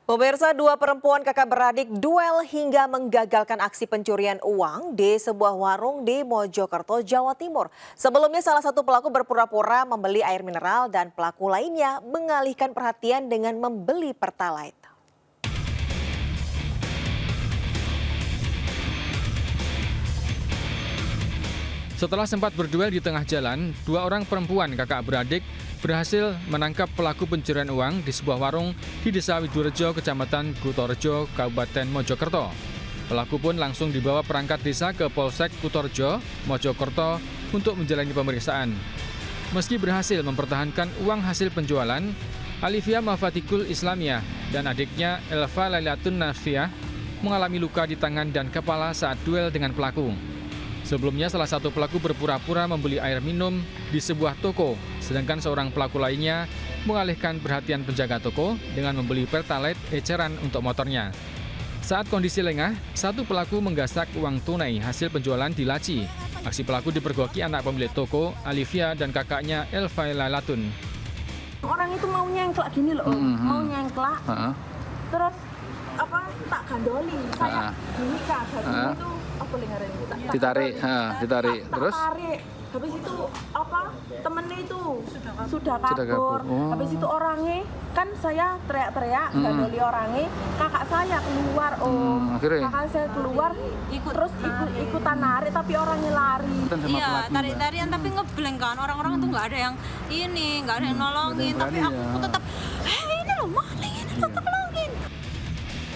Pemirsa, dua perempuan kakak beradik duel hingga menggagalkan aksi pencurian uang di sebuah warung di Mojokerto, Jawa Timur. Sebelumnya salah satu pelaku berpura-pura membeli air mineral dan pelaku lainnya mengalihkan perhatian dengan membeli Pertalite. Setelah sempat berduel di tengah jalan, dua orang perempuan kakak beradik berhasil menangkap pelaku pencurian uang di sebuah warung di Desa Widorejo, Kecamatan Kutorejo, Kabupaten Mojokerto. Pelaku pun langsung dibawa perangkat desa ke Polsek Kutorejo, Mojokerto untuk menjalani pemeriksaan. Meski berhasil mempertahankan uang hasil penjualan, Alifia Mafatikul Islamiyah dan adiknya Elva Lailatun Nafsiyah mengalami luka di tangan dan kepala saat duel dengan pelaku. Sebelumnya salah satu pelaku berpura-pura membeli air minum di sebuah toko, sedangkan seorang pelaku lainnya mengalihkan perhatian penjaga toko dengan membeli Pertalite eceran untuk motornya. Saat kondisi lengah, satu pelaku menggasak uang tunai hasil penjualan di laci. Aksi pelaku dipergoki anak pemilik toko, Alifia, dan kakaknya Elva Lailatun. Orang itu mau nyengklak gini loh, mau nyengklak, terus tak gandoli, saya gini kak, gini itu apa lingkaran itu? Ditarik, terus? Tarik, habis itu temennya itu sudah kabur. Habis itu orangnya kan saya teriak-teriak, gandoli orangnya, kakak saya keluar kakak saya keluar, terus ikutan narik tapi orangnya lari. Iya, tarik-tarian tapi ngebleng kan, orang-orang itu nggak ada yang nggak ada yang nolongin, tapi aku tetap, ini loh maling, ini loh tolongin.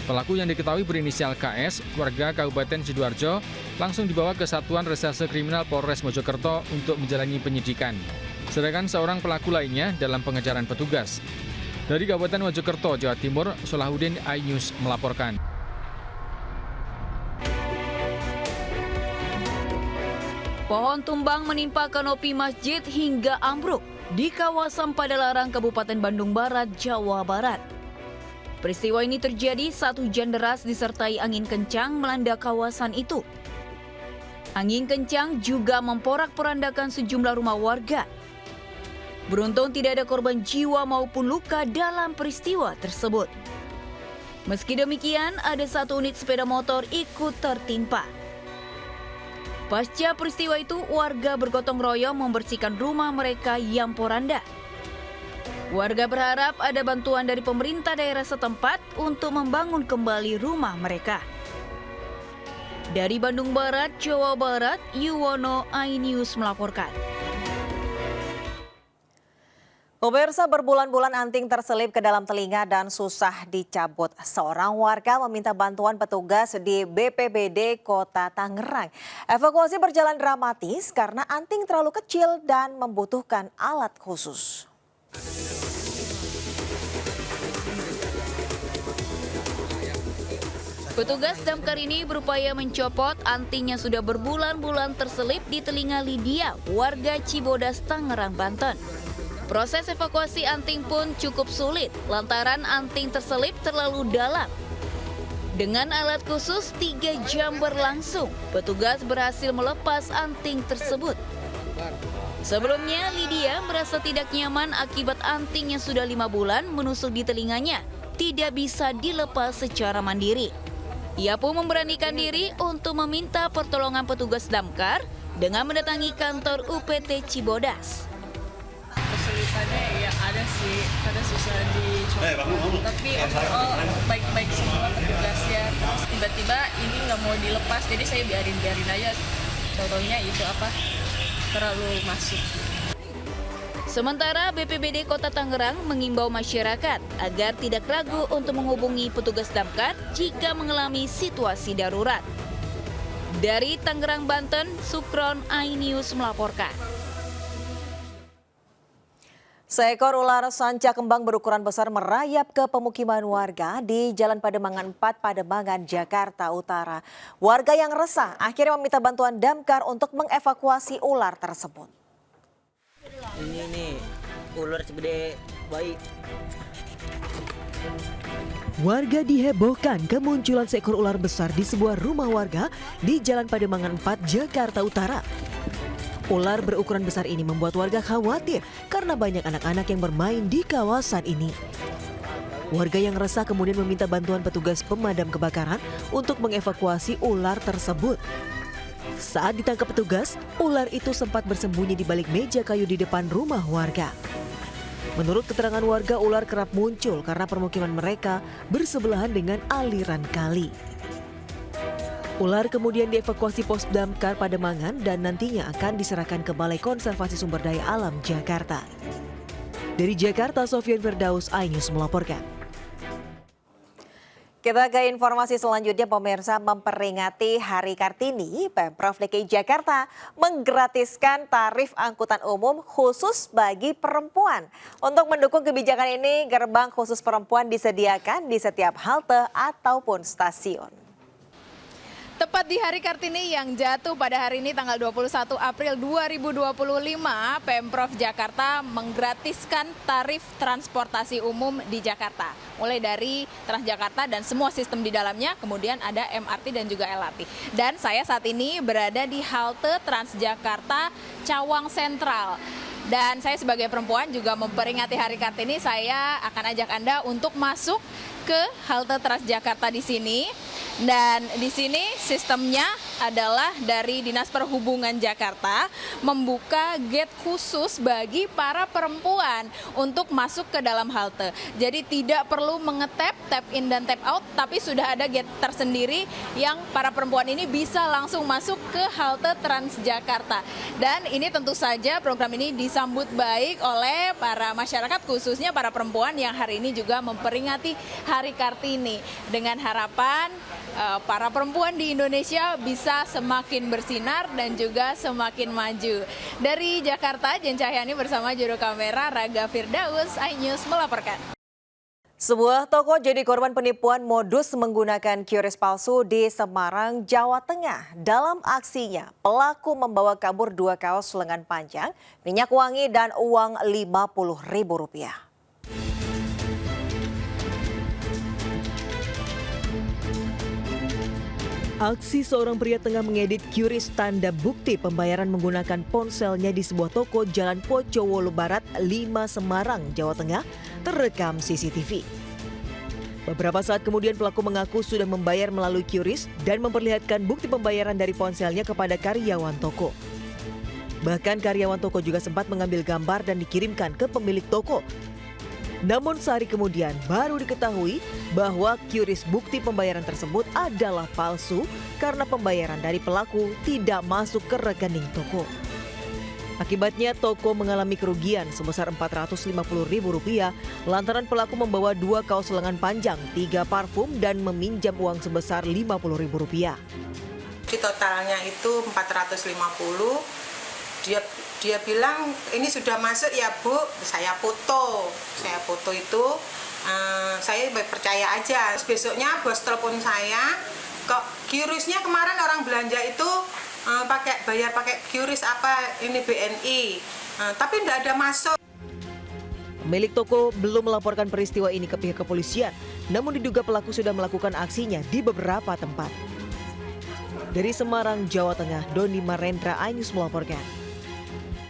Pelaku yang diketahui berinisial KS, warga Kabupaten Sidoarjo, langsung dibawa ke Satuan Reserse Kriminal Polres Mojokerto untuk menjalani penyidikan. Sedangkan seorang pelaku lainnya dalam pengejaran petugas. Dari Kabupaten Mojokerto, Jawa Timur, Solahuddin iNews melaporkan. Pohon tumbang menimpa kanopi masjid hingga ambruk di kawasan Padalarang, Kabupaten Bandung Barat, Jawa Barat. Peristiwa ini terjadi saat hujan deras disertai angin kencang melanda kawasan itu. Angin kencang juga memporak-porandakan sejumlah rumah warga. Beruntung tidak ada korban jiwa maupun luka dalam peristiwa tersebut. Meski demikian, ada satu unit sepeda motor ikut tertimpa. Pasca peristiwa itu, warga bergotong royong membersihkan rumah mereka yang poranda. Warga berharap ada bantuan dari pemerintah daerah setempat untuk membangun kembali rumah mereka. Dari Bandung Barat, Jawa Barat, Yuwono iNews melaporkan. Pemirsa, berbulan-bulan anting terselip ke dalam telinga dan susah dicabut. Seorang warga meminta bantuan petugas di BPBD Kota Tangerang. Evakuasi berjalan dramatis karena anting terlalu kecil dan membutuhkan alat khusus. Petugas damkar ini berupaya mencopot anting yang sudah berbulan-bulan terselip di telinga Lydia, warga Cibodas, Tangerang, Banten. Proses evakuasi anting pun cukup sulit lantaran anting terselip terlalu dalam. Dengan alat khusus 3 jam berlangsung, petugas berhasil melepas anting tersebut. Sebelumnya, Lydia merasa tidak nyaman akibat anting yang sudah 5 bulan menusuk di telinganya tidak bisa dilepas secara mandiri. Ia pun memberanikan diri untuk meminta pertolongan petugas damkar dengan mendatangi kantor UPT Cibodas. Kesulitannya ya ada sih, kadang susah dicopot. Tapi overall baik-baik semua petugasnya. Tiba-tiba ini nggak mau dilepas, jadi saya biarin aja. Contohnya itu terlalu masuk. Sementara BPBD Kota Tangerang mengimbau masyarakat agar tidak ragu untuk menghubungi petugas damkar jika mengalami situasi darurat. Dari Tangerang, Banten, Sukron iNews melaporkan. Seekor ular sanca kembang berukuran besar merayap ke pemukiman warga di Jalan Pademangan 4, Pademangan, Jakarta Utara. Warga yang resah akhirnya meminta bantuan damkar untuk mengevakuasi ular tersebut. Ini nih, ular segede bayi. Warga dihebohkan kemunculan seekor ular besar di sebuah rumah warga di Jalan Pademangan 4, Jakarta Utara. Ular berukuran besar ini membuat warga khawatir karena banyak anak-anak yang bermain di kawasan ini. Warga yang resah kemudian meminta bantuan petugas pemadam kebakaran untuk mengevakuasi ular tersebut. Saat ditangkap petugas, ular itu sempat bersembunyi di balik meja kayu di depan rumah warga. Menurut keterangan warga, ular kerap muncul karena permukiman mereka bersebelahan dengan aliran kali. Ular kemudian dievakuasi pos damkar Pademangan dan nantinya akan diserahkan ke Balai Konservasi Sumber Daya Alam Jakarta. Dari Jakarta, Sofyan Firdaus, iNews melaporkan. Kita ke informasi selanjutnya, pemirsa. Memperingati Hari Kartini, Pemprov DKI Jakarta menggratiskan tarif angkutan umum khusus bagi perempuan. Untuk mendukung kebijakan ini, gerbang khusus perempuan disediakan di setiap halte ataupun stasiun. Tepat di Hari Kartini yang jatuh pada hari ini tanggal 21 April 2025, Pemprov Jakarta menggratiskan tarif transportasi umum di Jakarta. Mulai dari Transjakarta dan semua sistem di dalamnya, kemudian ada MRT dan juga LRT. Dan saya saat ini berada di halte Transjakarta Cawang Sentral. Dan saya sebagai perempuan juga memperingati Hari Kartini, saya akan ajak Anda untuk masuk ke halte Transjakarta di sini. Dan di sini sistemnya adalah dari Dinas Perhubungan Jakarta membuka gate khusus bagi para perempuan untuk masuk ke dalam halte. Jadi tidak perlu mengetap, tap in dan tap out, tapi sudah ada gate tersendiri yang para perempuan ini bisa langsung masuk ke halte Transjakarta. Dan ini tentu saja program ini disambut baik oleh para masyarakat, khususnya para perempuan yang hari ini juga memperingati Hari Kartini dengan harapan para perempuan di Indonesia bisa semakin bersinar dan juga semakin maju. Dari Jakarta, Jen Cahyani bersama juru kamera Raga Firdaus, iNews melaporkan. Sebuah toko jadi korban penipuan modus menggunakan QRIS palsu di Semarang, Jawa Tengah. Dalam aksinya, pelaku membawa kabur 2 kaos lengan panjang, minyak wangi, dan uang Rp50.000. Aksi seorang pria tengah mengedit QRIS tanda bukti pembayaran menggunakan ponselnya di sebuah toko Jalan Pocowolo Barat 5 Semarang, Jawa Tengah terekam CCTV. Beberapa saat kemudian pelaku mengaku sudah membayar melalui QRIS dan memperlihatkan bukti pembayaran dari ponselnya kepada karyawan toko. Bahkan karyawan toko juga sempat mengambil gambar dan dikirimkan ke pemilik toko. Namun sehari kemudian baru diketahui bahwa QRIS bukti pembayaran tersebut adalah palsu karena pembayaran dari pelaku tidak masuk ke rekening toko. Akibatnya toko mengalami kerugian sebesar Rp450.000 lantaran pelaku membawa 2 kaos lengan panjang, 3 parfum dan meminjam uang sebesar Rp50.000. Di totalnya itu 450. Dia bilang ini sudah masuk ya Bu, saya foto itu, saya percaya aja. Besoknya bos telepon saya, kok QRIS-nya kemarin orang belanja itu bayar pakai QRIS apa ini BNI, tapi tidak ada masuk. Pemilik toko belum melaporkan peristiwa ini ke pihak kepolisian, namun diduga pelaku sudah melakukan aksinya di beberapa tempat. Dari Semarang, Jawa Tengah, Doni Marendra, iNews melaporkan.